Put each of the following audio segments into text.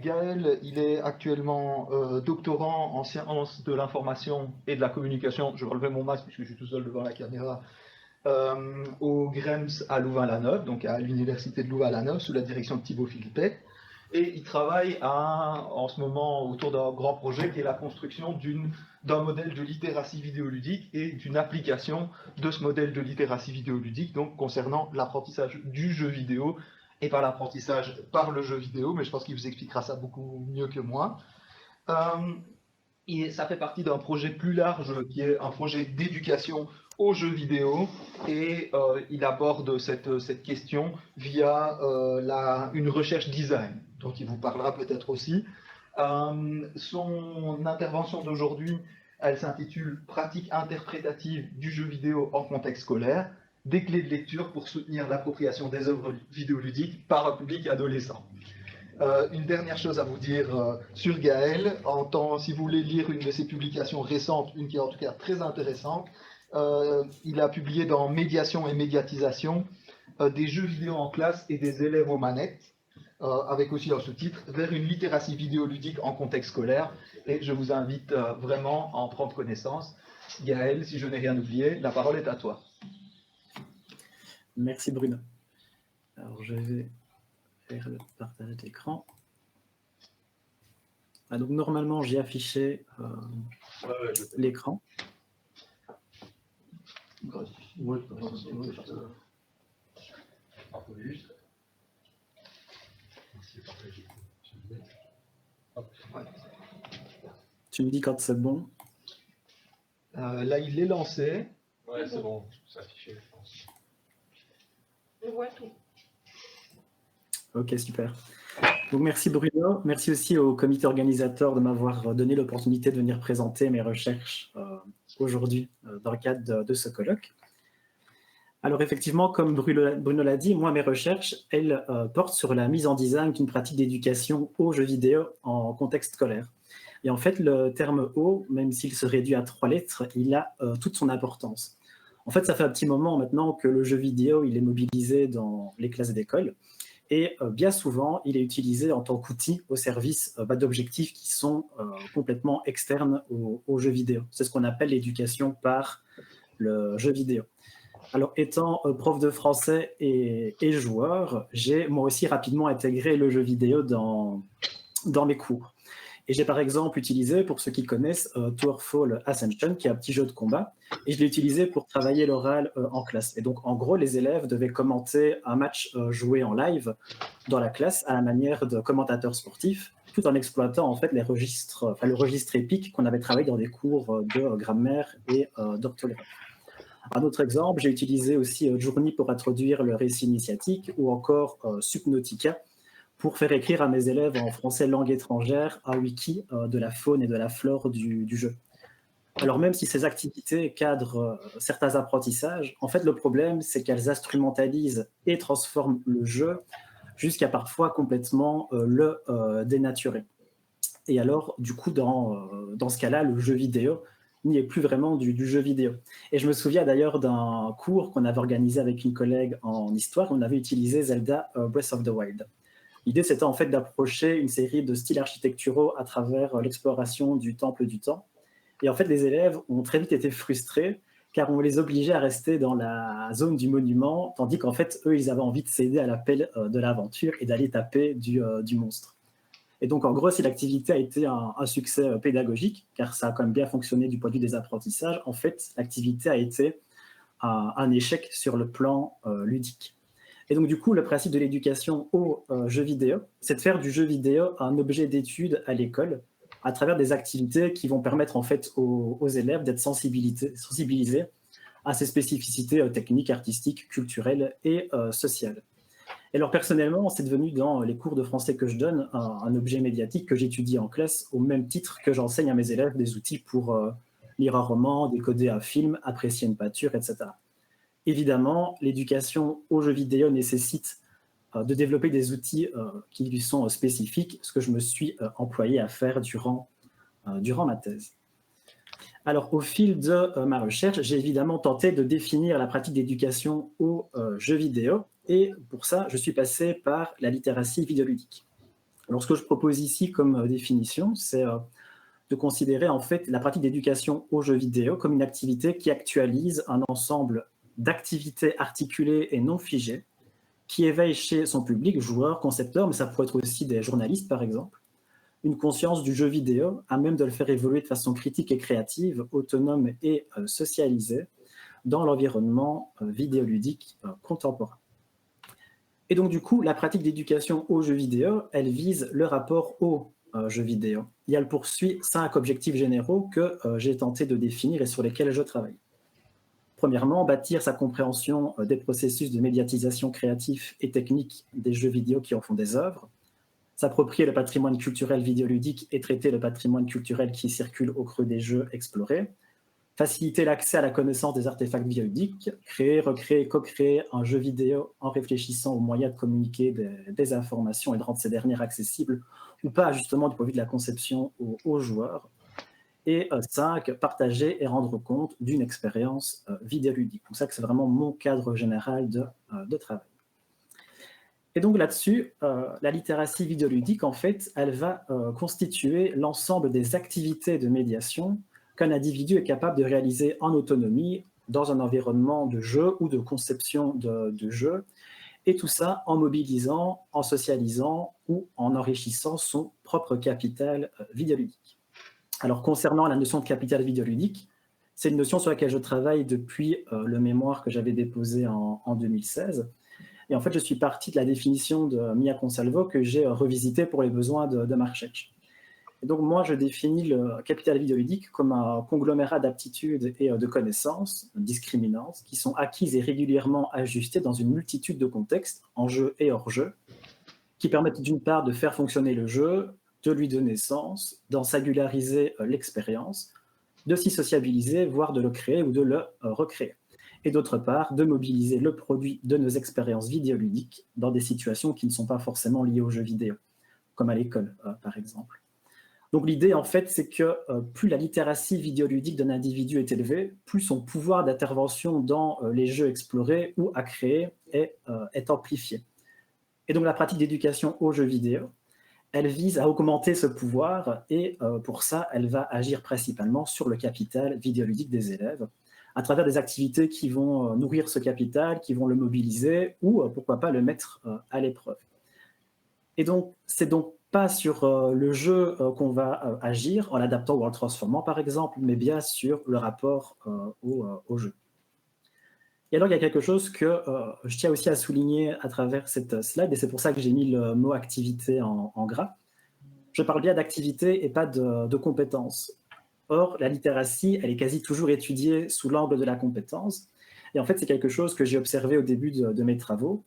Gaël, il est actuellement doctorant en sciences de l'information et de la communication. Je relevais mon masque puisque je suis tout seul devant la caméra. Au GREMS à Louvain-la-Neuve, donc à l'université de Louvain-la-Neuve, sous la direction de Thibaut Philippet. Et il travaille en ce moment autour d'un grand projet qui est la construction d'un modèle de littératie vidéoludique et d'une application de ce modèle de littératie vidéoludique, donc concernant l'apprentissage du jeu vidéo et pas l'apprentissage par le jeu vidéo, mais je pense qu'il vous expliquera ça beaucoup mieux que moi. Et ça fait partie d'un projet plus large qui est un projet d'éducation aux jeux vidéo et il aborde cette question via une recherche design, dont il vous parlera peut-être aussi. Son intervention d'aujourd'hui, elle s'intitule Pratique interprétative du jeu vidéo en contexte scolaire, des clés de lecture pour soutenir l'appropriation des œuvres vidéoludiques par un public adolescent. Une dernière chose à vous dire sur Gaël, si vous voulez lire une de ses publications récentes, une qui est en tout cas très intéressante, il a publié dans Médiation et médiatisation des jeux vidéo en classe et des élèves aux manettes, avec aussi un sous-titre, vers une littératie vidéoludique en contexte scolaire. Et je vous invite vraiment à en prendre connaissance. Gaël, si je n'ai rien oublié, la parole est à toi. Merci Bruno. Alors je vais faire le partage d'écran. Donc normalement j'ai affiché l'écran. Tu me dis quand c'est bon. Là il est lancé. Ouais, c'est bon, c'est affiché, je pense. Je vois tout. Ok, super. Donc merci Bruno, merci aussi au comité organisateur de m'avoir donné l'opportunité de venir présenter mes recherches aujourd'hui dans le cadre de ce colloque. Alors effectivement, comme Bruno l'a dit, moi mes recherches, elles portent sur la mise en design d'une pratique d'éducation aux jeux vidéo en contexte scolaire. Et en fait, le terme « O », même s'il se réduit à 3 lettres, il a toute son importance. En fait, ça fait un petit moment maintenant que le jeu vidéo, il est mobilisé dans les classes d'école. Et bien souvent, il est utilisé en tant qu'outil au service d'objectifs qui sont complètement externes au jeu vidéo. C'est ce qu'on appelle l'éducation par le jeu vidéo. Alors, étant prof de français et joueur, j'ai moi aussi rapidement intégré le jeu vidéo dans mes cours. Et j'ai par exemple utilisé, pour ceux qui connaissent, Towerfall Ascension, qui est un petit jeu de combat, et je l'ai utilisé pour travailler l'oral en classe. Et donc, en gros, les élèves devaient commenter un match joué en live dans la classe à la manière de commentateurs sportifs, tout en exploitant en fait le registre épique qu'on avait travaillé dans des cours de grammaire et d'orthographe. Un autre exemple, j'ai utilisé aussi Journey pour introduire le récit initiatique, ou encore Subnautica, pour faire écrire à mes élèves en français langue étrangère un wiki de la faune et de la flore du jeu. Alors même si ces activités cadrent certains apprentissages, en fait le problème c'est qu'elles instrumentalisent et transforment le jeu jusqu'à parfois complètement le dénaturer. Et alors du coup dans ce cas-là, le jeu vidéo n'y est plus vraiment du jeu vidéo. Et je me souviens d'ailleurs d'un cours qu'on avait organisé avec une collègue en histoire, on avait utilisé Zelda Breath of the Wild. L'idée, c'était en fait d'approcher une série de styles architecturaux à travers l'exploration du temple du temps. Et en fait, les élèves ont très vite été frustrés car on les obligeait à rester dans la zone du monument, tandis qu'en fait, eux, ils avaient envie de céder à l'appel de l'aventure et d'aller taper du monstre. Et donc, en gros, si l'activité a été un succès pédagogique, car ça a quand même bien fonctionné du point de vue des apprentissages, en fait, l'activité a été un échec sur le plan ludique. Et donc, du coup, le principe de l'éducation au jeu vidéo, c'est de faire du jeu vidéo un objet d'étude à l'école à travers des activités qui vont permettre en fait aux élèves d'être sensibilisés à ces spécificités techniques, artistiques, culturelles et sociales. Et alors, personnellement, c'est devenu dans les cours de français que je donne un objet médiatique que j'étudie en classe au même titre que j'enseigne à mes élèves des outils pour lire un roman, décoder un film, apprécier une peinture, etc. Évidemment, l'éducation aux jeux vidéo nécessite de développer des outils qui lui sont spécifiques, ce que je me suis employé à faire durant ma thèse. Alors, au fil de ma recherche, j'ai évidemment tenté de définir la pratique d'éducation aux jeux vidéo, et pour ça, je suis passé par la littératie vidéoludique. Alors, ce que je propose ici comme définition, c'est de considérer en fait la pratique d'éducation aux jeux vidéo comme une activité qui actualise un ensemble d'activités articulées et non figées, qui éveille chez son public, joueur, concepteur, mais ça pourrait être aussi des journalistes par exemple, une conscience du jeu vidéo à même de le faire évoluer de façon critique et créative, autonome et socialisée dans l'environnement vidéoludique contemporain. Et donc du coup, la pratique d'éducation aux jeux vidéo, elle vise le rapport aux jeux vidéo. Et elle poursuit 5 objectifs généraux que j'ai tenté de définir et sur lesquels je travaille. Premièrement, bâtir sa compréhension des processus de médiatisation créatif et technique des jeux vidéo qui en font des œuvres, s'approprier le patrimoine culturel vidéoludique et traiter le patrimoine culturel qui circule au creux des jeux explorés, faciliter l'accès à la connaissance des artefacts vidéoludiques, créer, recréer, co-créer un jeu vidéo en réfléchissant aux moyens de communiquer des informations et de rendre ces dernières accessibles ou pas justement du point de vue de la conception aux joueurs. Et 5, partager et rendre compte d'une expérience vidéoludique. Donc ça, c'est vraiment mon cadre général de travail. Et donc là-dessus, la littératie vidéoludique, en fait, elle va constituer l'ensemble des activités de médiation qu'un individu est capable de réaliser en autonomie dans un environnement de jeu ou de conception de jeu, et tout ça en mobilisant, en socialisant ou en enrichissant son propre capital vidéoludique. Alors, concernant la notion de capital vidéoludique, c'est une notion sur laquelle je travaille depuis le mémoire que j'avais déposé en 2016. Et en fait, je suis parti de la définition de Mia Consalvo que j'ai revisitée pour les besoins de ma recherche. Et donc, moi, je définis le capital vidéoludique comme un conglomérat d'aptitudes et de connaissances discriminantes qui sont acquises et régulièrement ajustées dans une multitude de contextes, en jeu et hors jeu, qui permettent d'une part de faire fonctionner le jeu, de lui donner sens, d'en singulariser l'expérience, de s'y sociabiliser, voire de le créer ou de le recréer. Et d'autre part, de mobiliser le produit de nos expériences vidéoludiques dans des situations qui ne sont pas forcément liées aux jeux vidéo, comme à l'école, par exemple. Donc l'idée, en fait, c'est que plus la littératie vidéoludique d'un individu est élevée, plus son pouvoir d'intervention dans les jeux explorés ou à créer est amplifié. Et donc la pratique d'éducation aux jeux vidéo, elle vise à augmenter ce pouvoir et pour ça, elle va agir principalement sur le capital vidéoludique des élèves à travers des activités qui vont nourrir ce capital, qui vont le mobiliser ou pourquoi pas le mettre à l'épreuve. Et donc, c'est donc pas sur le jeu qu'on va agir en l'adaptant ou en le transformant par exemple, mais bien sur le rapport au jeu. Et alors, il y a quelque chose que je tiens aussi à souligner à travers cette slide, et c'est pour ça que j'ai mis le mot activité en gras. Je parle bien d'activité et pas de compétences. Or, la littératie, elle est quasi toujours étudiée sous l'angle de la compétence. Et en fait, c'est quelque chose que j'ai observé au début de mes travaux,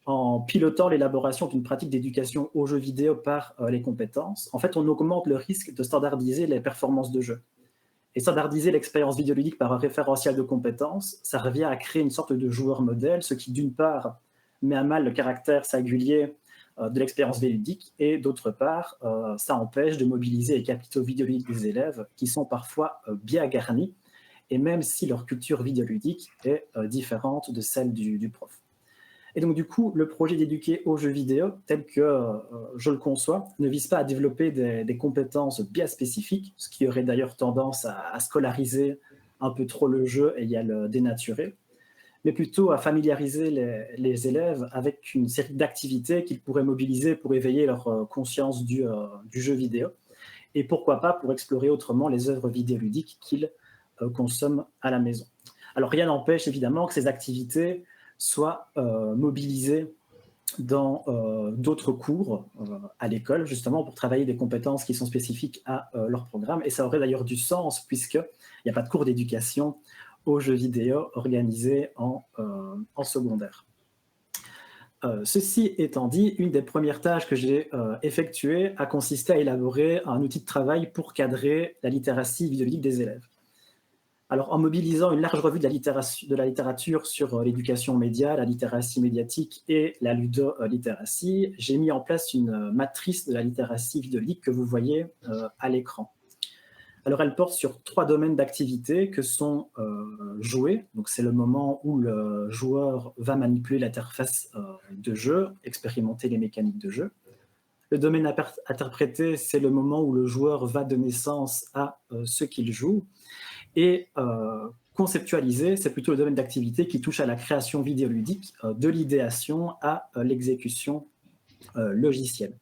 en pilotant l'élaboration d'une pratique d'éducation aux jeux vidéo par les compétences. En fait, on augmente le risque de standardiser les performances de jeu. Et standardiser l'expérience vidéoludique par un référentiel de compétences, ça revient à créer une sorte de joueur modèle, ce qui d'une part met à mal le caractère singulier de l'expérience vidéoludique et d'autre part, ça empêche de mobiliser les capitaux vidéoludiques des élèves qui sont parfois bien garnis et même si leur culture vidéoludique est différente de celle du prof. Et donc, du coup, le projet d'éduquer aux jeux vidéo, tel que je le conçois, ne vise pas à développer des compétences bien spécifiques, ce qui aurait d'ailleurs tendance à scolariser un peu trop le jeu et à le dénaturer, mais plutôt à familiariser les élèves avec une série d'activités qu'ils pourraient mobiliser pour éveiller leur conscience du jeu vidéo, et pourquoi pas pour explorer autrement les œuvres vidéoludiques qu'ils consomment à la maison. Alors, rien n'empêche évidemment que ces activités soient mobilisés dans d'autres cours à l'école, justement pour travailler des compétences qui sont spécifiques à leur programme. Et ça aurait d'ailleurs du sens, puisqu'il n'y a pas de cours d'éducation aux jeux vidéo organisés en secondaire. Ceci étant dit, une des premières tâches que j'ai effectuées a consisté à élaborer un outil de travail pour cadrer la littératie vidéoludique des élèves. Alors, en mobilisant une large revue de la littérature sur l'éducation média, la littératie médiatique et la ludolittératie, j'ai mis en place une matrice de la littératie vidéoludique que vous voyez à l'écran. Alors, elle porte sur 3 domaines d'activité que sont jouer, donc c'est le moment où le joueur va manipuler l'interface de jeu, expérimenter les mécaniques de jeu. Le domaine interprété, c'est le moment où le joueur va donner sens à ce qu'il joue. Et conceptualisé, c'est plutôt le domaine d'activité qui touche à la création vidéoludique, de l'idéation à l'exécution logicielle.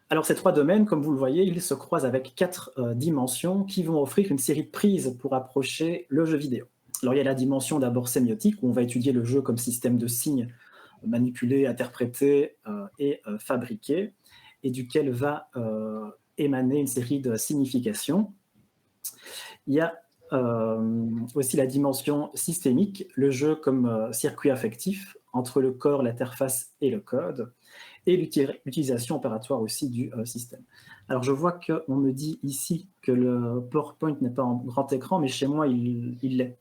Alors ces trois domaines, comme vous le voyez, ils se croisent avec 4 dimensions qui vont offrir une série de prises pour approcher le jeu vidéo. Alors il y a la dimension d'abord sémiotique, où on va étudier le jeu comme système de signes manipulés, interprétés et fabriqués, et duquel va émaner une série de significations. Il y a aussi la dimension systémique, le jeu comme circuit affectif entre le corps, l'interface et le code, et l'utilisation opératoire aussi du système. Alors je vois qu'on me dit ici que le PowerPoint n'est pas en grand écran, mais chez moi il l'est.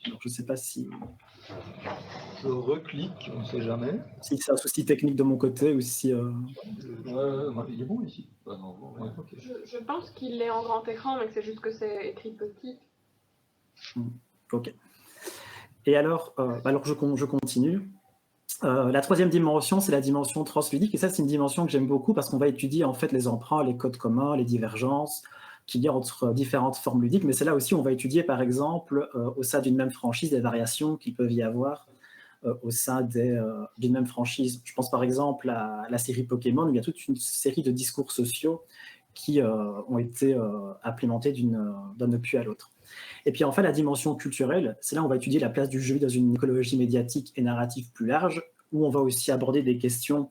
Alors je ne sais pas si... Je reclique, on ne sait jamais. Si c'est un souci technique de mon côté ou si... Il est bon ici. Ah non, bon, Ouais, ouais. ok. Je pense qu'il est en grand écran, mais que c'est juste que c'est écrit petit. Ok. Et alors je continue. La troisième dimension, c'est la dimension transludique, et ça, c'est une dimension que j'aime beaucoup parce qu'on va étudier en fait les emprunts, les codes communs, les divergences qu'il y a entre différentes formes ludiques, mais c'est là aussi où on va étudier, par exemple, au sein d'une même franchise, des variations qu'il peut y avoir au sein d'une même franchise. Je pense par exemple à la série Pokémon, où il y a toute une série de discours sociaux qui ont été implémentés d'un appui à l'autre. Et puis enfin, la dimension culturelle, c'est là où on va étudier la place du jeu dans une écologie médiatique et narrative plus large, où on va aussi aborder des questions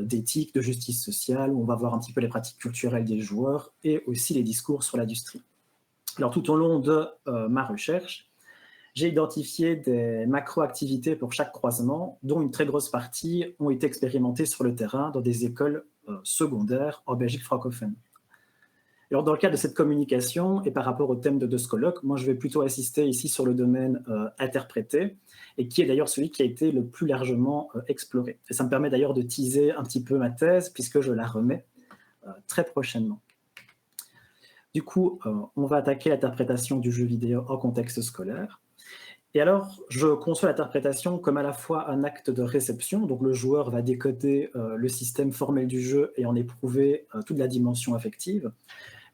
d'éthique, de justice sociale, où on va voir un petit peu les pratiques culturelles des joueurs et aussi les discours sur l'industrie. Alors tout au long de ma recherche, j'ai identifié des macro-activités pour chaque croisement, dont une très grosse partie ont été expérimentées sur le terrain dans des écoles secondaires en Belgique francophone. Alors, dans le cadre de cette communication et par rapport au thème de ce colloque, moi, je vais plutôt insister ici sur le domaine interprété, et qui est d'ailleurs celui qui a été le plus largement exploré. Et ça me permet d'ailleurs de teaser un petit peu ma thèse, puisque je la remets très prochainement. Du coup, on va attaquer l'interprétation du jeu vidéo en contexte scolaire. Et alors, je conçois l'interprétation comme à la fois un acte de réception, donc le joueur va décoder le système formel du jeu et en éprouver toute la dimension affective,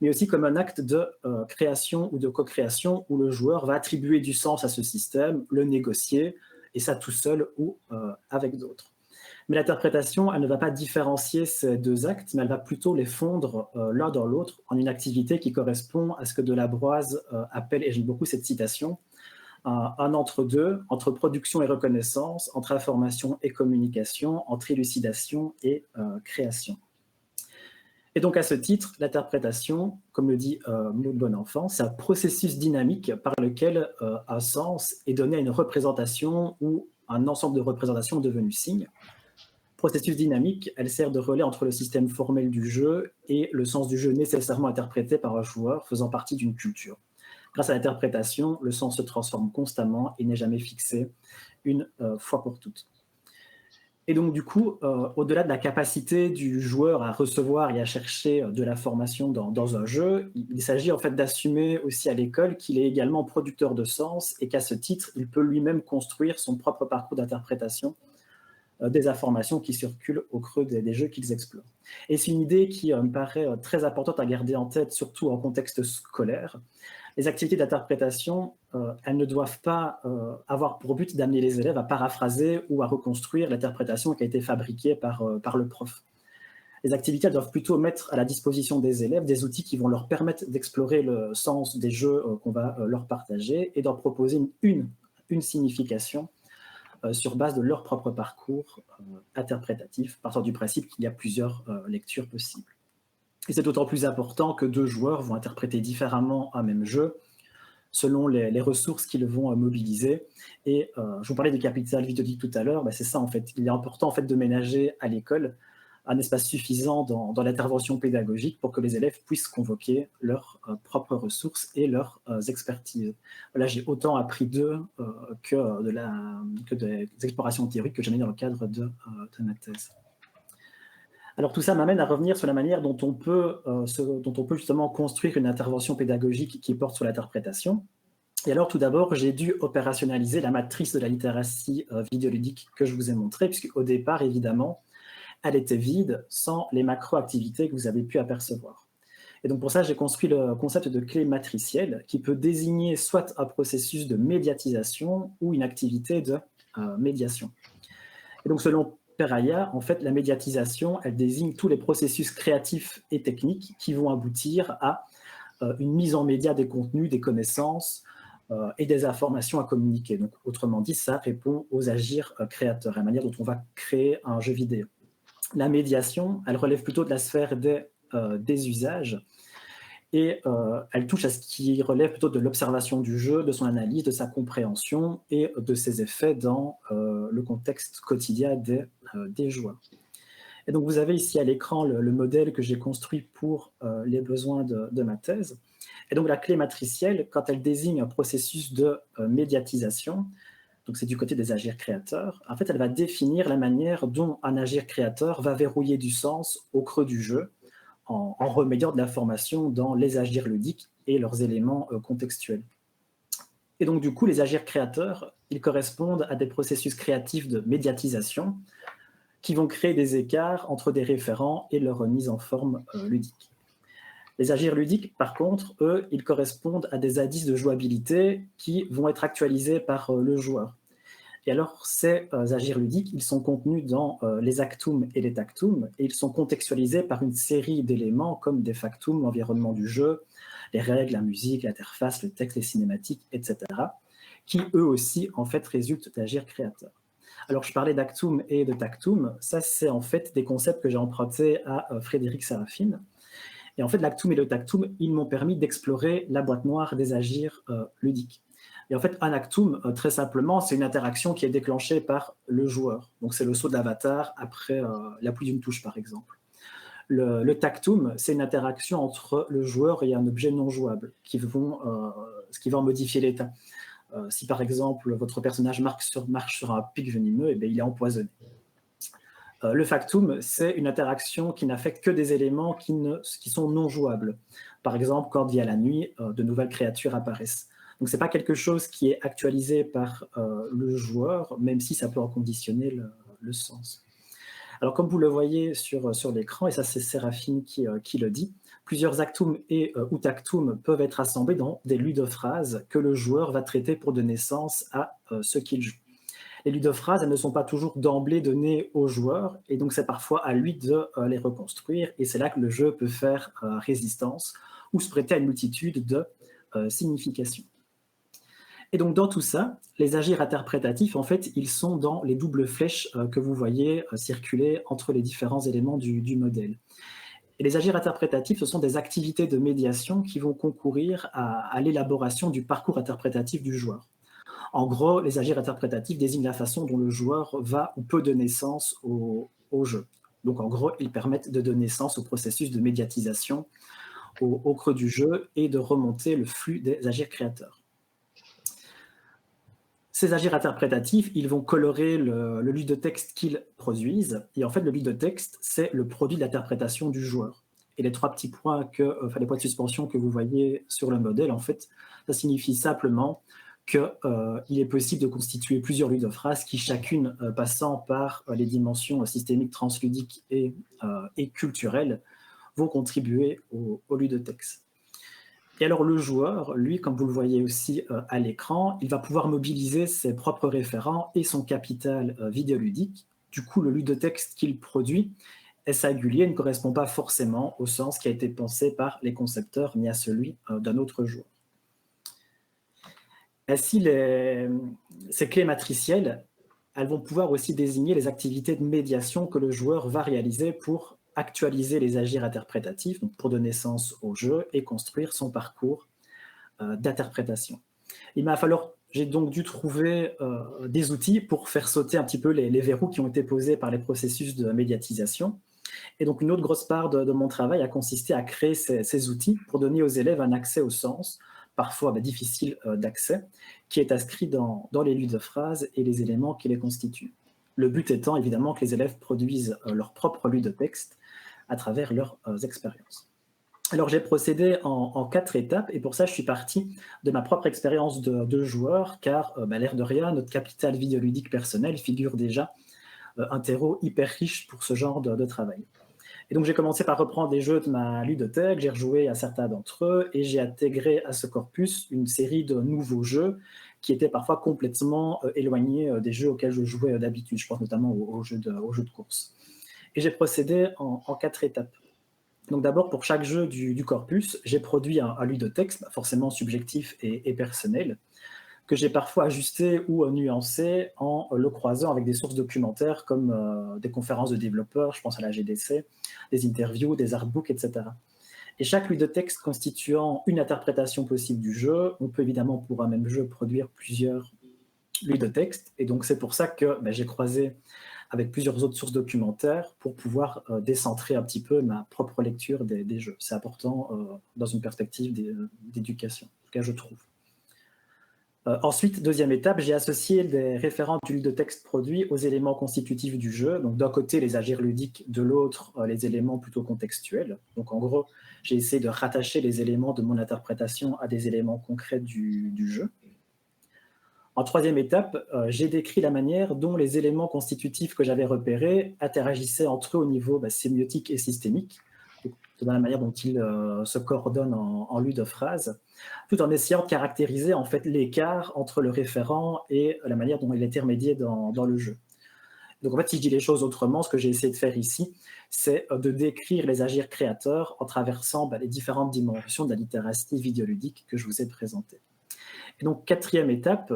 mais aussi comme un acte de création ou de co-création où le joueur va attribuer du sens à ce système, le négocier, et ça tout seul ou avec d'autres. Mais l'interprétation, elle ne va pas différencier ces deux actes, mais elle va plutôt les fondre l'un dans l'autre en une activité qui correspond à ce que Delabroise appelle, et j'aime beaucoup cette citation, un entre-deux, entre production et reconnaissance, entre information et communication, entre élucidation et création. Et donc, à ce titre, l'interprétation, comme le dit Maud Bonenfant, c'est un processus dynamique par lequel un sens est donné à une représentation ou un ensemble de représentations devenues signes. Processus dynamique, elle sert de relais entre le système formel du jeu et le sens du jeu nécessairement interprété par un joueur faisant partie d'une culture. Grâce à l'interprétation, le sens se transforme constamment et n'est jamais fixé une fois pour toutes. Et donc, du coup, au-delà de la capacité du joueur à recevoir et à chercher de l'information dans un jeu, il s'agit en fait d'assumer aussi à l'école qu'il est également producteur de sens et qu'à ce titre, il peut lui-même construire son propre parcours d'interprétation des informations qui circulent au creux des jeux qu'ils explorent. Et c'est une idée qui me paraît très importante à garder en tête, surtout en contexte scolaire. Les activités d'interprétation, elles ne doivent pas avoir pour but d'amener les élèves à paraphraser ou à reconstruire l'interprétation qui a été fabriquée par le prof. Les activités doivent plutôt mettre à la disposition des élèves des outils qui vont leur permettre d'explorer le sens des jeux qu'on va leur partager et d'en proposer une signification sur base de leur propre parcours interprétatif, partant du principe qu'il y a plusieurs lectures possibles. Et c'est d'autant plus important que deux joueurs vont interpréter différemment un même jeu selon les ressources qu'ils vont mobiliser. Et je vous parlais du capital vidéoludique tout à l'heure, c'est ça en fait. Il est important en fait de ménager à l'école un espace suffisant dans l'intervention pédagogique pour que les élèves puissent convoquer leurs propres ressources et leurs expertises. Là, j'ai autant appris d'eux que des explorations théoriques que j'ai menées dans le cadre de ma thèse. Alors tout ça m'amène à revenir sur la manière dont on peut justement construire une intervention pédagogique qui porte sur l'interprétation. Et alors tout d'abord, j'ai dû opérationnaliser la matrice de la littératie vidéoludique que je vous ai montrée, puisqu'au départ, évidemment, elle était vide sans les macro-activités que vous avez pu apercevoir. Et donc pour ça, j'ai construit le concept de clé matricielle qui peut désigner soit un processus de médiatisation ou une activité de médiation. Et donc selon Peraya, en fait, la médiatisation, elle désigne tous les processus créatifs et techniques qui vont aboutir à une mise en média des contenus, des connaissances et des informations à communiquer. Donc autrement dit, ça répond aux agirs créateurs, à la manière dont on va créer un jeu vidéo. La médiation, elle relève plutôt de la sphère des usages et elle touche à ce qui relève plutôt de l'observation du jeu, de son analyse, de sa compréhension et de ses effets dans le contexte quotidien des joueurs. Et donc vous avez ici à l'écran le modèle que j'ai construit pour les besoins de ma thèse. Et donc la clé matricielle, quand elle désigne un processus de médiatisation, donc c'est du côté des agirs créateurs, en fait elle va définir la manière dont un agir créateur va verrouiller du sens au creux du jeu, en remédiant de l'information dans les agirs ludiques et leurs éléments contextuels. Et donc du coup, les agirs créateurs, ils correspondent à des processus créatifs de médiatisation qui vont créer des écarts entre des référents et leur mise en forme ludique. Les agirs ludiques, par contre, eux, ils correspondent à des indices de jouabilité qui vont être actualisés par le joueur. Et alors, ces agirs ludiques, ils sont contenus dans les actums et les tactums, et ils sont contextualisés par une série d'éléments comme des factums, l'environnement du jeu, les règles, la musique, l'interface, le texte, les cinématiques, etc., qui eux aussi, en fait, résultent d'agirs créateurs. Alors, je parlais d'actum et de tactum, ça, c'est en fait des concepts que j'ai empruntés à Frédéric Sarafine. Et en fait, l'actum et le tactum, ils m'ont permis d'explorer la boîte noire des agirs ludiques. Et en fait, un actum, très simplement, c'est une interaction qui est déclenchée par le joueur. Donc, c'est le saut de l'avatar après l'appui d'une touche, par exemple. Le tactum, c'est une interaction entre le joueur et un objet non jouable, ce qui va en modifier l'état. Si, par exemple, votre personnage marche sur un pic venimeux, eh bien, il est empoisonné. Le factum, c'est une interaction qui n'affecte que des éléments qui sont non jouables. Par exemple, quand il y a la nuit, de nouvelles créatures apparaissent. Donc, ce n'est pas quelque chose qui est actualisé par le joueur, même si ça peut en conditionner le sens. Alors, comme vous le voyez sur l'écran, et ça c'est Séraphine qui le dit, plusieurs actums et ou tactums peuvent être assemblés dans des ludophrases que le joueur va traiter pour donner sens à ce qu'il joue. Les ludophrases, elles ne sont pas toujours d'emblée données au joueur, et donc c'est parfois à lui de les reconstruire, et c'est là que le jeu peut faire résistance ou se prêter à une multitude de significations. Et donc dans tout ça, les agirs interprétatifs, en fait, ils sont dans les doubles flèches que vous voyez circuler entre les différents éléments du modèle. Et les agirs interprétatifs, ce sont des activités de médiation qui vont concourir à l'élaboration du parcours interprétatif du joueur. En gros, les agirs interprétatifs désignent la façon dont le joueur va ou peut donner sens au jeu. Donc en gros, ils permettent de donner sens au processus de médiatisation au creux du jeu et de remonter le flux des agirs créateurs. Ces agirs interprétatifs, ils vont colorer le ludotexte qu'ils produisent. Et en fait, le ludotexte, c'est le produit de l'interprétation du joueur. Et les trois petits points, les points de suspension que vous voyez sur le modèle, en fait, ça signifie simplement qu'il est possible de constituer plusieurs ludophrases qui, chacune passant par les dimensions systémiques, transludiques et culturelles, vont contribuer au ludotexte. Et alors le joueur, lui, comme vous le voyez aussi à l'écran, il va pouvoir mobiliser ses propres référents et son capital vidéoludique. Du coup, le ludotexte qu'il produit est singulier, ne correspond pas forcément au sens qui a été pensé par les concepteurs ni à celui d'un autre joueur. Ainsi, ces clés matricielles, elles vont pouvoir aussi désigner les activités de médiation que le joueur va réaliser pour actualiser les agirs interprétatifs, donc pour donner sens au jeu et construire son parcours d'interprétation. J'ai donc dû trouver des outils pour faire sauter un petit peu les verrous qui ont été posés par les processus de médiatisation. Et donc une autre grosse part de mon travail a consisté à créer ces outils pour donner aux élèves un accès au sens, parfois difficile d'accès, qui est inscrit dans les ludophrases et les éléments qui les constituent. Le but étant évidemment que les élèves produisent leur propre ludotexte à travers leurs expériences. Alors j'ai procédé en 4 étapes et pour ça je suis parti de ma propre expérience de joueur car l'air de rien, notre capital vidéoludique personnel figure déjà un terreau hyper riche pour ce genre de travail. Et donc j'ai commencé par reprendre des jeux de ma ludothèque, j'ai rejoué à certains d'entre eux et j'ai intégré à ce corpus une série de nouveaux jeux qui étaient parfois complètement éloignés des jeux auxquels je jouais d'habitude. Je pense notamment aux jeux de course. Et j'ai procédé en 4 étapes. Donc d'abord, pour chaque jeu du corpus, j'ai produit un ludothèque, forcément subjectif et personnel, que j'ai parfois ajusté ou nuancé en le croisant avec des sources documentaires comme des conférences de développeurs, je pense à la GDC, des interviews, des artbooks, etc. Et chaque ludothèque constituant une interprétation possible du jeu, on peut évidemment pour un même jeu produire plusieurs ludotextes, et donc c'est pour ça que j'ai croisé avec plusieurs autres sources documentaires pour pouvoir décentrer un petit peu ma propre lecture des jeux. C'est important dans une perspective d'éducation, en tout cas je trouve. Ensuite, deuxième étape, j'ai associé des référents du ludothèque produit aux éléments constitutifs du jeu. Donc d'un côté, les agirs ludiques, de l'autre, les éléments plutôt contextuels. Donc en gros, j'ai essayé de rattacher les éléments de mon interprétation à des éléments concrets du jeu. En troisième étape, j'ai décrit la manière dont les éléments constitutifs que j'avais repérés interagissaient entre eux au niveau sémiotique et systémique, de la manière dont ils se coordonnent en ludophrase, tout en essayant de caractériser en fait l'écart entre le référent et la manière dont il est intermédié dans le jeu. Donc en fait, si je dis les choses autrement, ce que j'ai essayé de faire ici, c'est de décrire les agirs créateurs en traversant les différentes dimensions de la littératie vidéoludique que je vous ai présentée. Et donc, quatrième étape,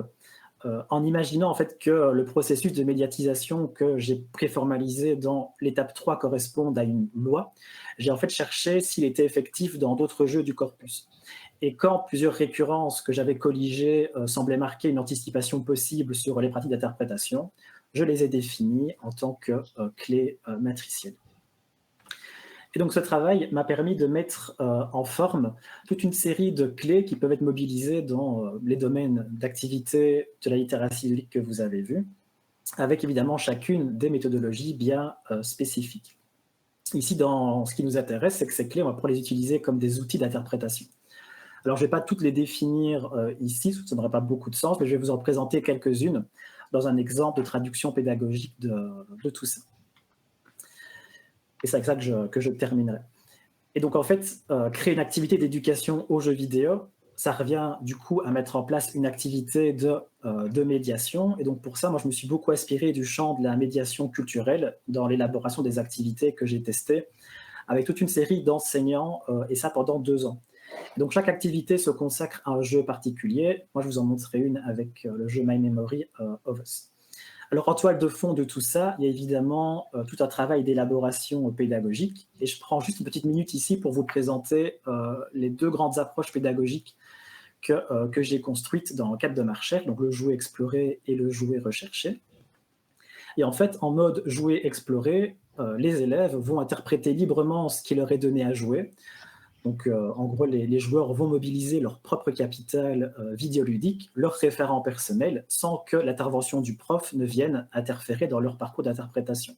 en imaginant en fait que le processus de médiatisation que j'ai préformalisé dans l'étape 3 corresponde à une loi, j'ai en fait cherché s'il était effectif dans d'autres jeux du corpus. Et quand plusieurs récurrences que j'avais colligées semblaient marquer une anticipation possible sur les pratiques d'interprétation, je les ai définies en tant que clés matricielles. Et donc ce travail m'a permis de mettre en forme toute une série de clés qui peuvent être mobilisées dans les domaines d'activité de la littératie ludique que vous avez vus, avec évidemment chacune des méthodologies bien spécifiques. Ici, dans ce qui nous intéresse, c'est que ces clés, on va pouvoir les utiliser comme des outils d'interprétation. Alors, je ne vais pas toutes les définir ici, ça n'aurait pas beaucoup de sens, mais je vais vous en présenter quelques-unes dans un exemple de traduction pédagogique de tout ça. Et c'est avec ça que je terminerai. Et donc, en fait, créer une activité d'éducation aux jeux vidéo, ça revient du coup à mettre en place une activité de médiation. Et donc, pour ça, moi, je me suis beaucoup inspiré du champ de la médiation culturelle dans l'élaboration des activités que j'ai testées avec toute une série d'enseignants, et ça pendant 2 ans. Donc, chaque activité se consacre à un jeu particulier. Moi, je vous en montrerai une avec le jeu My Memory of Us. Alors, en toile de fond de tout ça, il y a évidemment tout un travail d'élaboration pédagogique. Et je prends juste une petite minute ici pour vous présenter les 2 grandes approches pédagogiques que j'ai construites dans le cadre de ma recherche, donc le jouer explorer et le jouer rechercher. Et en fait, en mode jouer explorer, les élèves vont interpréter librement ce qui leur est donné à jouer. Donc, en gros, les joueurs vont mobiliser leur propre capital vidéoludique, leur référent personnel, sans que l'intervention du prof ne vienne interférer dans leur parcours d'interprétation.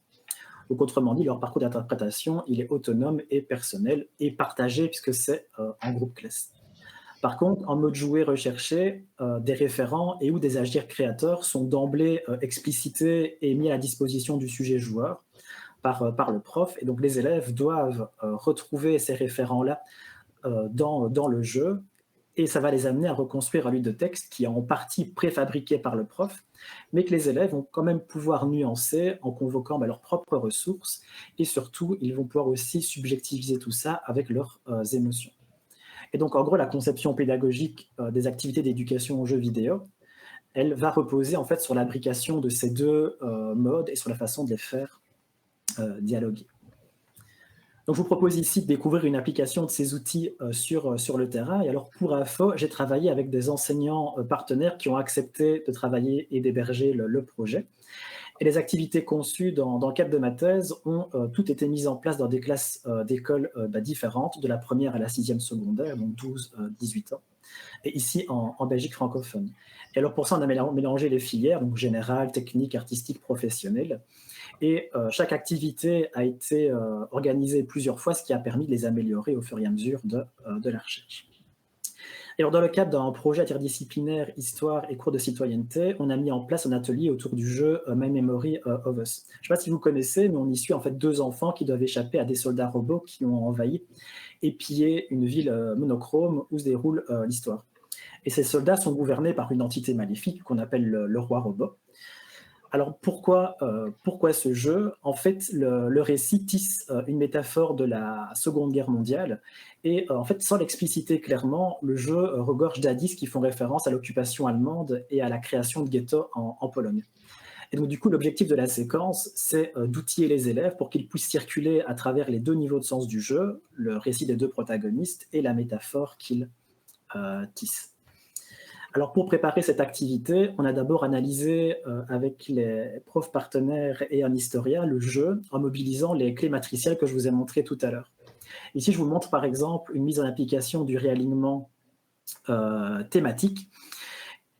Donc, autrement dit, leur parcours d'interprétation, il est autonome et personnel et partagé puisque c'est en groupe classe. Par contre, en mode jouer recherché, des référents et ou des agirs créateurs sont d'emblée explicités et mis à la disposition du sujet joueur par le prof. Et donc, les élèves doivent retrouver ces référents-là dans le jeu. Et ça va les amener à reconstruire un ludotexte qui est en partie préfabriqué par le prof, mais que les élèves vont quand même pouvoir nuancer en convoquant leurs propres ressources. Et surtout, ils vont pouvoir aussi subjectiviser tout ça avec leurs émotions. Et donc, en gros, la conception pédagogique des activités d'éducation aux jeux vidéo, elle va reposer en fait sur l'imbrication de ces 2 modes et sur la façon de les faire dialoguer. Donc, je vous propose ici de découvrir une application de ces outils sur le terrain. Et alors, pour info, j'ai travaillé avec des enseignants partenaires qui ont accepté de travailler et d'héberger le projet. Et les activités conçues dans le cadre de ma thèse ont toutes été mises en place dans des classes d'écoles différentes, de la première à la 6e secondaire, donc 12-18 ans, et ici en Belgique francophone. Et alors, pour ça, on a mélangé les filières, donc générale, technique, artistique, professionnelle. Et chaque activité a été organisée plusieurs fois, ce qui a permis de les améliorer au fur et à mesure de la recherche. Et alors, dans le cadre d'un projet interdisciplinaire Histoire et cours de citoyenneté, on a mis en place un atelier autour du jeu My Memory of Us. Je ne sais pas si vous connaissez, mais on y suit en fait 2 enfants qui doivent échapper à des soldats robots qui ont envahi et pillé une ville monochrome où se déroule l'histoire. Et ces soldats sont gouvernés par une entité maléfique qu'on appelle le roi robot. Alors pourquoi ce jeu? En fait, le récit tisse une métaphore de la Seconde Guerre mondiale et en fait, sans l'expliciter clairement, le jeu regorge d'indices qui font référence à l'occupation allemande et à la création de ghettos en Pologne. Et donc du coup, l'objectif de la séquence, c'est d'outiller les élèves pour qu'ils puissent circuler à travers les 2 niveaux de sens du jeu, le récit des 2 protagonistes et la métaphore qu'ils tissent. Alors pour préparer cette activité, on a d'abord analysé avec les profs partenaires et un historien le jeu en mobilisant les clés matricielles que je vous ai montrées tout à l'heure. Ici, je vous montre par exemple une mise en application du réalignement thématique.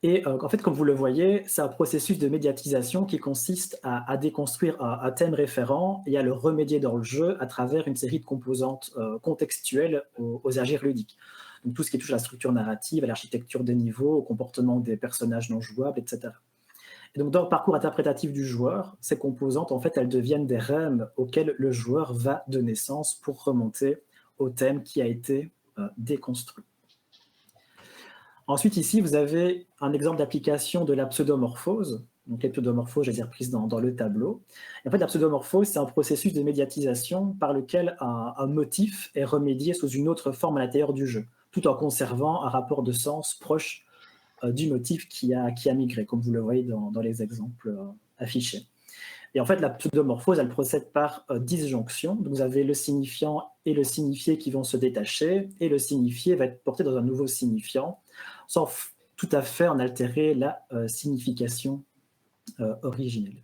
Et en fait, comme vous le voyez, c'est un processus de médiatisation qui consiste à déconstruire un thème référent et à le remédier dans le jeu à travers une série de composantes contextuelles aux agir ludiques. Donc tout ce qui touche à la structure narrative, à l'architecture des niveaux, au comportement des personnages non jouables, etc. Et donc dans le parcours interprétatif du joueur, ces composantes, en fait, elles deviennent des rèmes auxquelles le joueur va de naissance pour remonter au thème qui a été déconstruit. Ensuite, ici, vous avez un exemple d'application de la pseudomorphose. Donc les pseudomorphoses, je les ai reprises dans le tableau. Et en fait, la pseudomorphose, c'est un processus de médiatisation par lequel un motif est remédié sous une autre forme à l'intérieur du jeu, tout en conservant un rapport de sens proche du motif qui a migré, comme vous le voyez dans les exemples affichés. Et en fait, la pseudomorphose, elle procède par disjonction. Donc vous avez le signifiant et le signifié qui vont se détacher, et le signifié va être porté dans un nouveau signifiant, sans tout à fait en altérer la signification originelle.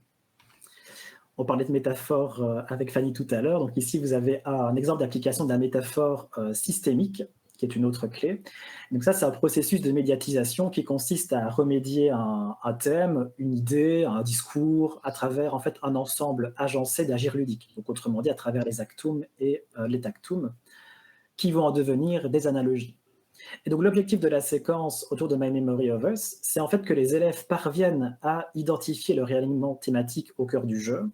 On parlait de métaphore avec Fanny tout à l'heure. Donc ici, vous avez un exemple d'application de la métaphore systémique, qui est une autre clé. Donc ça, c'est un processus de médiatisation qui consiste à remédier un thème, une idée, un discours, à travers en fait un ensemble agencé d'agir ludiques. Donc autrement dit, à travers les actums et les tactums, qui vont en devenir des analogies. Et donc l'objectif de la séquence autour de My Memory of Us, c'est en fait que les élèves parviennent à identifier le réalignement thématique au cœur du jeu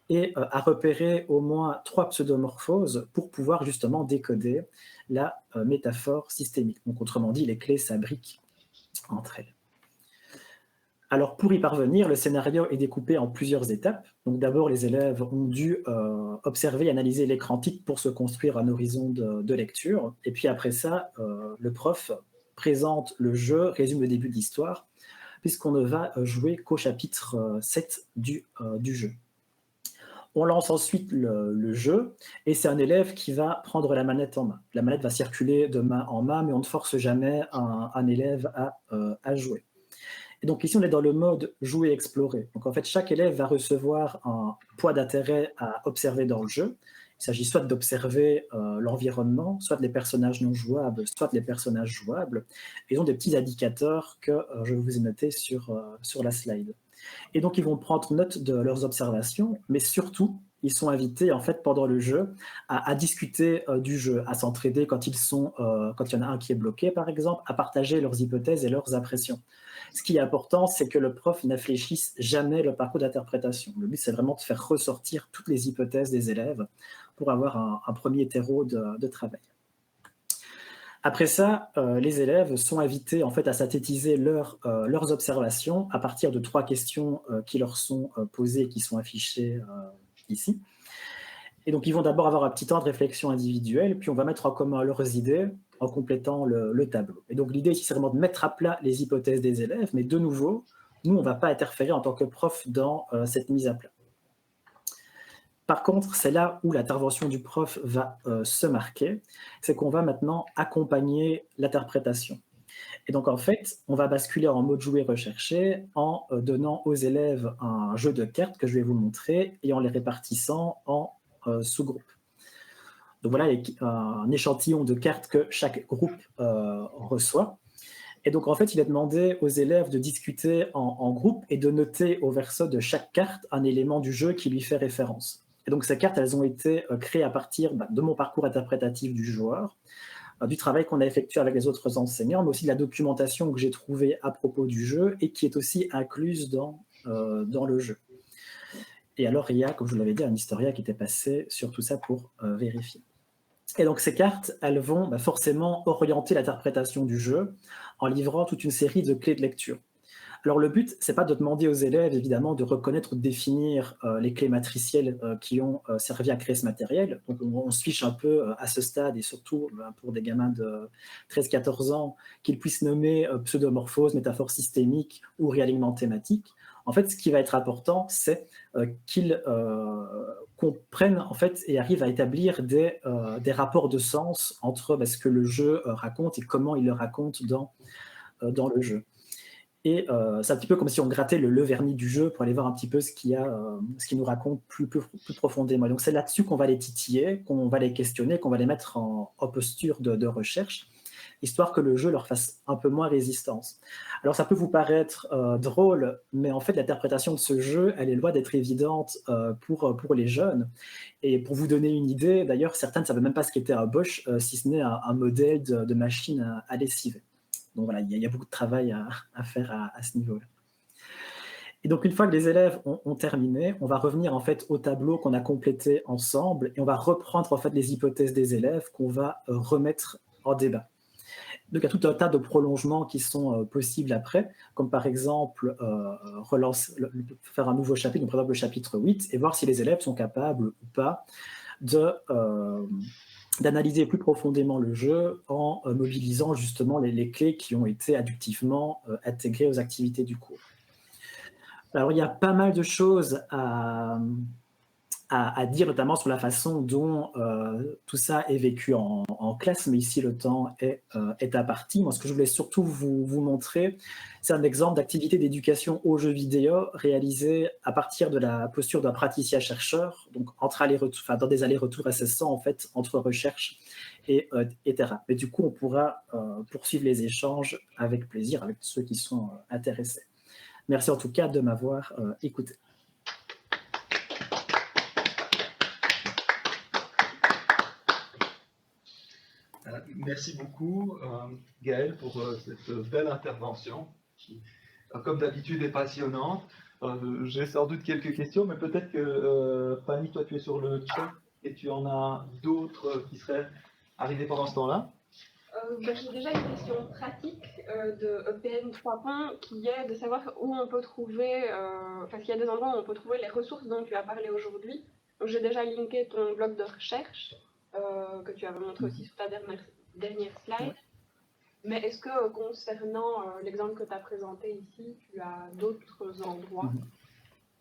et à repérer au moins 3 pseudomorphoses pour pouvoir justement décoder la métaphore systémique. Donc autrement dit, les clés s'abriquent entre elles. Alors pour y parvenir, le scénario est découpé en plusieurs étapes. Donc d'abord, les élèves ont dû observer et analyser l'écran titre pour se construire un horizon de lecture. Et puis après ça, le prof présente le jeu, résume le début de l'histoire, puisqu'on ne va jouer qu'au chapitre 7 du jeu. On lance ensuite le jeu, et c'est un élève qui va prendre la manette en main. La manette va circuler de main en main, mais on ne force jamais un élève à jouer. Et donc ici, on est dans le mode jouer, explorer. Donc en fait, chaque élève va recevoir un poids d'intérêt à observer dans le jeu. Il s'agit soit d'observer l'environnement, soit les personnages non jouables, soit les personnages jouables. Et ils ont des petits indicateurs que je vous ai notés sur la slide. Et donc, ils vont prendre note de leurs observations, mais surtout, ils sont invités, en fait, pendant le jeu, à discuter du jeu, à s'entraider quand il y en a un qui est bloqué, par exemple, à partager leurs hypothèses et leurs impressions. Ce qui est important, c'est que le prof n'infléchisse jamais le parcours d'interprétation. Le but, c'est vraiment de faire ressortir toutes les hypothèses des élèves pour avoir un premier terreau de travail. Après ça, les élèves sont invités en fait, à synthétiser leurs observations à partir de 3 questions qui leur sont posées et qui sont affichées ici. Et donc, ils vont d'abord avoir un petit temps de réflexion individuelle, puis on va mettre en commun leurs idées en complétant le tableau. Et donc, l'idée ici, c'est vraiment de mettre à plat les hypothèses des élèves, mais de nouveau, nous, on ne va pas interférer en tant que prof dans cette mise à plat. Par contre, c'est là où l'intervention du prof va se marquer, c'est qu'on va maintenant accompagner l'interprétation. Et donc, en fait, on va basculer en mode jouer recherché en donnant aux élèves un jeu de cartes que je vais vous montrer et en les répartissant en sous-groupes. Donc voilà un échantillon de cartes que chaque groupe reçoit. Et donc, en fait, il est demandé aux élèves de discuter en groupe et de noter au verso de chaque carte un élément du jeu qui lui fait référence. Et donc, ces cartes, elles ont été créées à partir de mon parcours interprétatif du joueur, du travail qu'on a effectué avec les autres enseignants, mais aussi de la documentation que j'ai trouvée à propos du jeu et qui est aussi incluse dans le jeu. Et alors, il y a, comme je vous l'avais dit, un historien qui était passé sur tout ça pour vérifier. Et donc, ces cartes, elles vont forcément orienter l'interprétation du jeu en livrant toute une série de clés de lecture. Alors, le but, c'est pas de demander aux élèves, évidemment, de reconnaître ou de définir les clés matricielles qui ont servi à créer ce matériel. Donc, on se fiche un peu à ce stade, et surtout pour des gamins de 13-14 ans, qu'ils puissent nommer pseudomorphose, métaphore systémique ou réalignement thématique. En fait, ce qui va être important, c'est qu'ils comprennent en fait, et arrivent à établir des rapports de sens entre ce que le jeu raconte et comment il le raconte dans le jeu. Et c'est un petit peu comme si on grattait le vernis du jeu pour aller voir un petit peu ce qu'il nous raconte plus profondément. Donc c'est là-dessus qu'on va les titiller, qu'on va les questionner, qu'on va les mettre en posture de recherche, histoire que le jeu leur fasse un peu moins résistance. Alors ça peut vous paraître drôle, mais en fait l'interprétation de ce jeu, elle est loin d'être évidente pour les jeunes. Et pour vous donner une idée, d'ailleurs, certains ne savaient même pas ce qu'était un Bosch, si ce n'est un modèle de machine à lessiver. Donc voilà, il y a beaucoup de travail à faire à ce niveau-là. Et donc, une fois que les élèves ont terminé, on va revenir en fait au tableau qu'on a complété ensemble et on va reprendre en fait les hypothèses des élèves qu'on va remettre en débat. Donc, il y a tout un tas de prolongements qui sont possibles après, comme par exemple faire un nouveau chapitre, donc par exemple le chapitre 8, et voir si les élèves sont capables ou pas d'analyser plus profondément le jeu en mobilisant justement les clés qui ont été adductivement intégrées aux activités du cours. Alors, il y a pas mal de choses à dire, notamment sur la façon dont tout ça est vécu en classe, mais ici le temps est imparti. Moi, ce que je voulais surtout vous montrer, c'est un exemple d'activité d'éducation aux jeux vidéo réalisée à partir de la posture d'un praticien-chercheur, donc dans des allers-retours incessants en fait, entre recherche et terrain. Mais du coup, on pourra poursuivre les échanges avec plaisir avec ceux qui sont intéressés. Merci en tout cas de m'avoir écouté. Merci beaucoup, Gaël, pour cette belle intervention qui, comme d'habitude, est passionnante. J'ai sans doute quelques questions, mais peut-être que, Fanny, toi, tu es sur le chat et tu en as d'autres qui seraient arrivés pendant ce temps-là. J'ai déjà une question pratique de EPN 3 points qui est de savoir où on peut trouver, parce qu'il y a des endroits où on peut trouver les ressources dont tu as parlé aujourd'hui. Donc j'ai déjà linké ton blog de recherche que tu avais montré aussi sur ta dernière slide. Mais est-ce que concernant l'exemple que tu as présenté ici, tu as d'autres endroits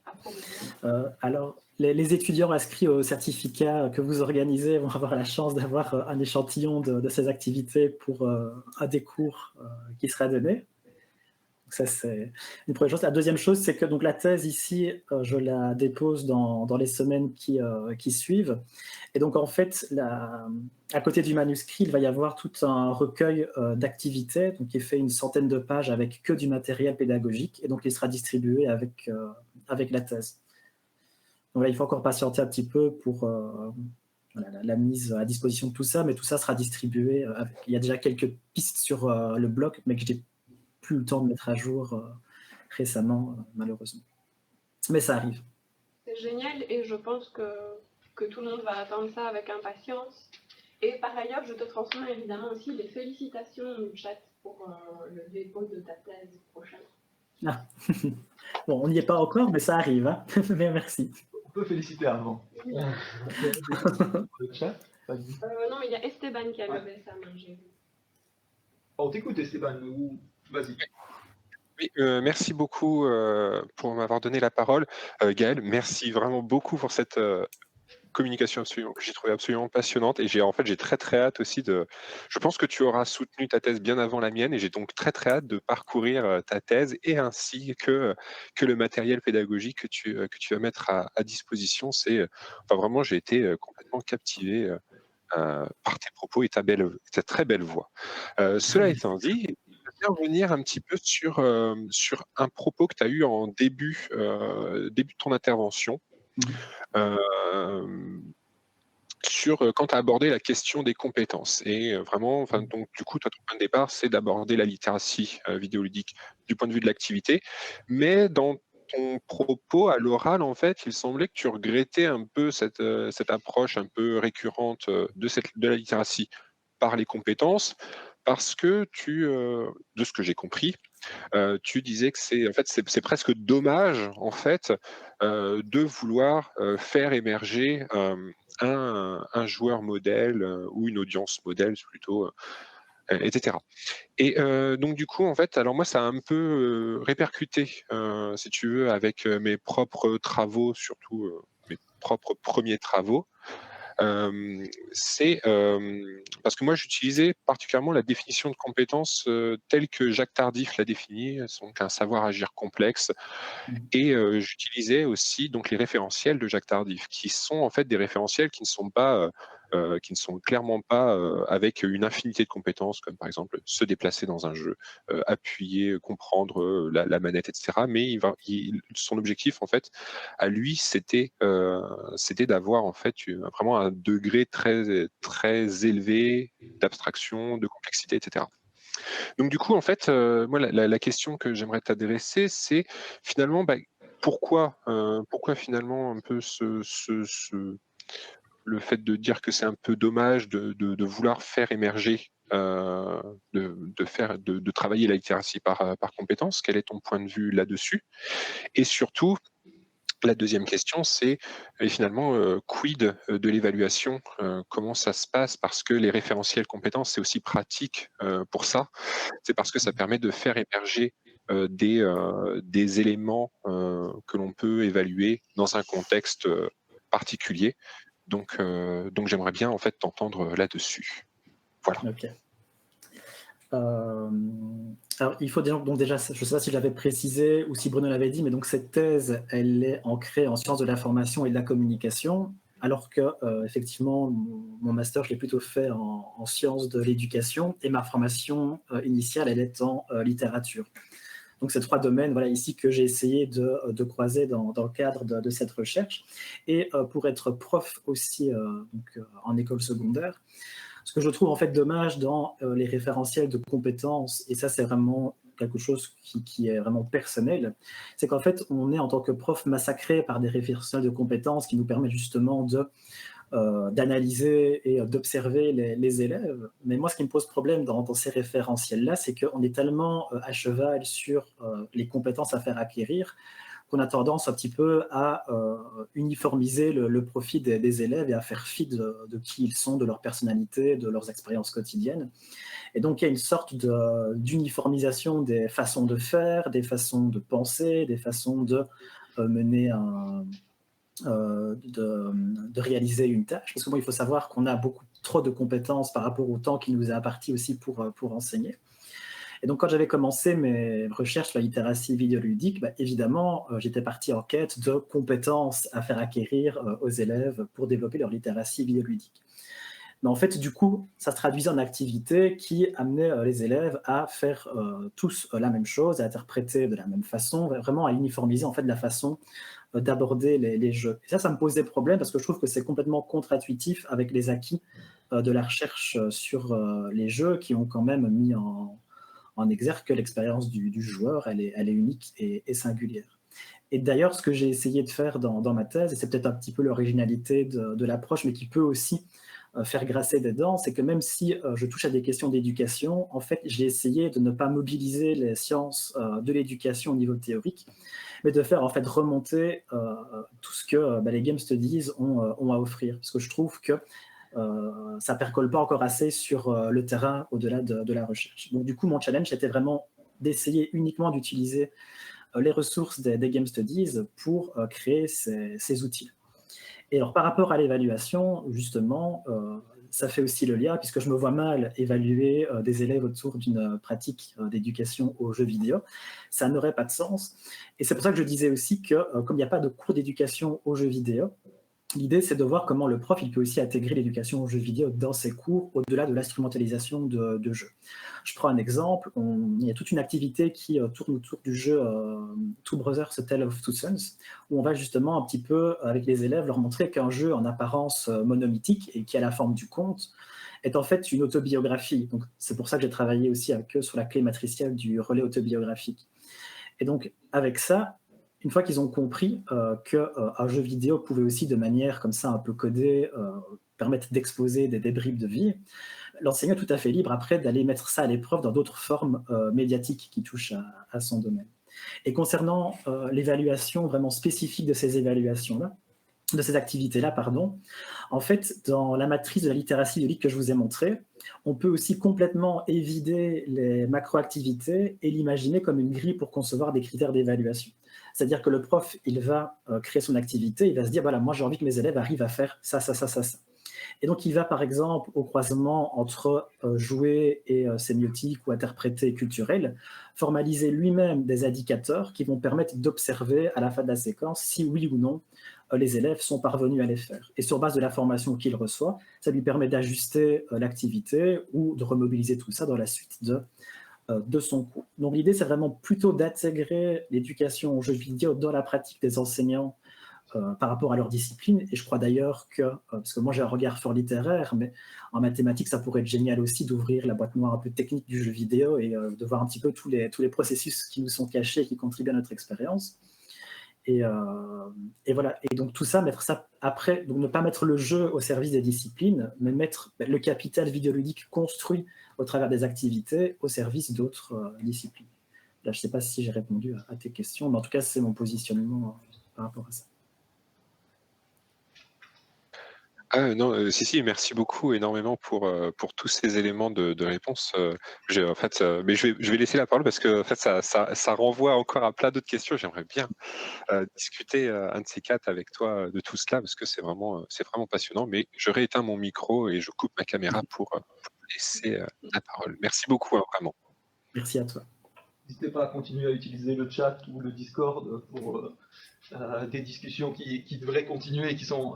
à promouvoir? Alors, les étudiants inscrits au certificat que vous organisez vont avoir la chance d'avoir un échantillon de ces activités pour un des cours qui sera donné. Donc ça, c'est une première chose. La deuxième chose, c'est que donc, la thèse ici, je la dépose dans les semaines qui suivent. Et donc, en fait, à côté du manuscrit, il va y avoir tout un recueil d'activités qui est fait une centaine de pages avec que du matériel pédagogique. Et donc, il sera distribué avec la thèse. Donc là, il faut encore patienter un petit peu pour la mise à disposition de tout ça, mais tout ça sera distribué. Il y a déjà quelques pistes sur le blog, mais que je n'ai plus le temps de mettre à jour récemment, malheureusement. Mais ça arrive. C'est génial et je pense que tout le monde va attendre ça avec impatience. Et par ailleurs, je te transmets évidemment aussi les félicitations du chat pour le dépôt de ta thèse prochaine. Ah. Bon, on n'y est pas encore, mais ça arrive. Hein. Mais merci. On peut féliciter avant. Oui. Le chat, non, mais il y a Esteban qui a levé sa main, j'ai vu. On t'écoute, Esteban. Vas-y. Oui, merci beaucoup pour m'avoir donné la parole. Gaël, merci vraiment beaucoup pour cette communication que j'ai trouvé absolument passionnante et j'ai très hâte aussi je pense que tu auras soutenu ta thèse bien avant la mienne et j'ai donc très hâte de parcourir ta thèse et ainsi que le matériel pédagogique que tu vas mettre à disposition. Vraiment, j'ai été complètement captivé par tes propos et ta très belle voix. Cela étant dit, je vais revenir un petit peu sur un propos que tu as eu en début de ton intervention. sur quand tu as abordé la question des compétences. Et vraiment, donc, du coup, toi, ton point de départ, c'est d'aborder la littératie vidéoludique du point de vue de l'activité. Mais dans ton propos à l'oral, en fait, il semblait que tu regrettais un peu cette approche un peu récurrente de la littératie par les compétences, parce que de ce que j'ai compris, tu disais que c'est presque dommage en fait de vouloir faire émerger un joueur modèle ou une audience modèle plutôt, etc. Et donc du coup en fait, alors moi ça a un peu répercuté, si tu veux, avec mes propres travaux, surtout mes propres premiers travaux. C'est parce que moi j'utilisais particulièrement la définition de compétences telle que Jacques Tardif l'a définie, donc un savoir-agir complexe. Et j'utilisais aussi donc les référentiels de Jacques Tardif, qui sont en fait des référentiels qui ne sont clairement pas avec une infinité de compétences, comme par exemple se déplacer dans un jeu, appuyer, comprendre la manette, etc. Mais son objectif en fait, à lui, c'était d'avoir en fait vraiment un degré très très élevé d'abstraction, de complexité, etc. Donc du coup, en fait, moi, la question que j'aimerais t'adresser, c'est finalement, pourquoi finalement un peu le fait de dire que c'est un peu dommage de vouloir faire émerger, de travailler la littératie par compétence. Quel est ton point de vue là-dessus? Et surtout, la deuxième question, c'est et finalement, quid de l'évaluation? Comment ça se passe? Parce que les référentiels compétences, c'est aussi pratique pour ça. C'est parce que ça permet de faire émerger des éléments que l'on peut évaluer dans un contexte particulier. Donc j'aimerais bien en fait t'entendre là-dessus. Voilà. Ok. Alors, il faut donc déjà, je ne sais pas si je l'avais précisé ou si Bruno l'avait dit, mais donc cette thèse, elle est ancrée en sciences de l'information et de la communication, alors que effectivement, mon master, je l'ai plutôt fait en sciences de l'éducation et ma formation initiale, elle est en littérature. Donc, c'est 3 domaines voilà, ici que j'ai essayé de croiser dans le cadre de cette recherche. Et pour être prof aussi en école secondaire, ce que je trouve en fait dommage dans les référentiels de compétences, et ça c'est vraiment quelque chose qui est vraiment personnel, c'est qu'en fait on est en tant que prof massacré par des référentiels de compétences qui nous permettent justement d'analyser et d'observer les élèves. Mais moi, ce qui me pose problème dans ces référentiels-là, c'est qu'on est tellement à cheval sur les compétences à faire acquérir qu'on a tendance un petit peu à uniformiser le profil des élèves et à faire fi de qui ils sont, de leur personnalité, de leurs expériences quotidiennes. Et donc, il y a une sorte d'uniformisation des façons de faire, des façons de penser, des façons de mener de réaliser une tâche. Parce que bon, il faut savoir qu'on a beaucoup trop de compétences par rapport au temps qui nous est imparti aussi pour enseigner. Et donc, quand j'avais commencé mes recherches sur la littératie vidéoludique, évidemment, j'étais parti en quête de compétences à faire acquérir aux élèves pour développer leur littératie vidéoludique. Mais en fait, du coup, ça se traduisait en activités qui amenaient les élèves à faire tous la même chose, à interpréter de la même façon, vraiment à uniformiser en fait la façon d'aborder les jeux. Et ça me pose des problèmes parce que je trouve que c'est complètement contre-intuitif avec les acquis de la recherche sur les jeux qui ont quand même mis en exergue que l'expérience du joueur, elle est unique et singulière. Et d'ailleurs, ce que j'ai essayé de faire dans ma thèse, et c'est peut-être un petit peu l'originalité de l'approche, mais qui peut aussi faire grasser des dents, c'est que même si je touche à des questions d'éducation, en fait, j'ai essayé de ne pas mobiliser les sciences de l'éducation au niveau théorique, mais de faire en fait remonter tout ce que les game studies ont à offrir. Parce que je trouve que ça ne percole pas encore assez sur le terrain au-delà de la recherche. Donc du coup, mon challenge était vraiment d'essayer uniquement d'utiliser les ressources des game studies pour créer ces outils. Et alors par rapport à l'évaluation, justement, ça fait aussi le lien, puisque je me vois mal évaluer des élèves autour d'une pratique d'éducation aux jeux vidéo. Ça n'aurait pas de sens. Et c'est pour ça que je disais aussi que, comme il n'y a pas de cours d'éducation aux jeux vidéo, l'idée, c'est de voir comment le prof il peut aussi intégrer l'éducation aux jeux vidéo dans ses cours, au-delà de l'instrumentalisation de jeux. Je prends un exemple. Il y a toute une activité qui tourne autour du jeu Two Brothers, A Tale of Two Sons, où on va justement un petit peu, avec les élèves, leur montrer qu'un jeu en apparence monomythique et qui a la forme du conte est en fait une autobiographie. Donc, c'est pour ça que j'ai travaillé aussi avec eux sur la clé matricielle du relais autobiographique. Et donc, avec ça, une fois qu'ils ont compris qu'un jeu vidéo pouvait aussi, de manière comme ça un peu codée, permettre d'exposer des bribes de vie, l'enseignant est tout à fait libre après d'aller mettre ça à l'épreuve dans d'autres formes médiatiques qui touchent à son domaine. Et concernant l'évaluation vraiment spécifique de ces évaluations-là, de ces activités-là, pardon, en fait, dans la matrice de la littératie ludique que je vous ai montrée, on peut aussi complètement évider les macro-activités et l'imaginer comme une grille pour concevoir des critères d'évaluation. C'est-à-dire que le prof, il va créer son activité, il va se dire, voilà, moi j'ai envie que mes élèves arrivent à faire ça, ça, ça, ça, ça. Et donc, il va, par exemple, au croisement entre jouer et sémiotique ou interpréter culturel, formaliser lui-même des indicateurs qui vont permettre d'observer à la fin de la séquence si oui ou non les élèves sont parvenus à les faire. Et sur base de la formation qu'il reçoit, ça lui permet d'ajuster l'activité ou de remobiliser tout ça dans la suite de son cours. Donc l'idée, c'est vraiment plutôt d'intégrer l'éducation aux jeux vidéo dans la pratique des enseignants par rapport à leur discipline. Et je crois d'ailleurs que, parce que moi j'ai un regard fort littéraire, mais en mathématiques, ça pourrait être génial aussi d'ouvrir la boîte noire un peu technique du jeu vidéo et de voir un petit peu tous les processus qui nous sont cachés et qui contribuent à notre expérience. Et voilà. Et donc tout ça, mettre ça après, donc ne pas mettre le jeu au service des disciplines, mais mettre le capital vidéoludique construit au travers des activités au service d'autres disciplines. Là, je ne sais pas si j'ai répondu à tes questions, mais en tout cas, c'est mon positionnement par rapport à ça. Ah non, si, merci beaucoup énormément pour tous ces éléments de réponse. En fait, mais je vais laisser la parole parce que en fait, ça renvoie encore à plein d'autres questions. J'aimerais bien discuter un de ces quatre avec toi de tout cela parce que c'est vraiment passionnant. Mais je rééteins mon micro et je coupe ma caméra pour laisser la parole. Merci beaucoup, hein, vraiment. Merci à toi. N'hésitez pas à continuer à utiliser le chat ou le Discord pour des discussions qui devraient continuer et qui sont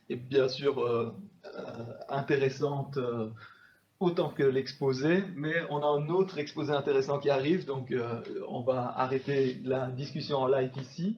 et bien sûr intéressantes autant que l'exposé, mais on a un autre exposé intéressant qui arrive, donc on va arrêter la discussion en live ici.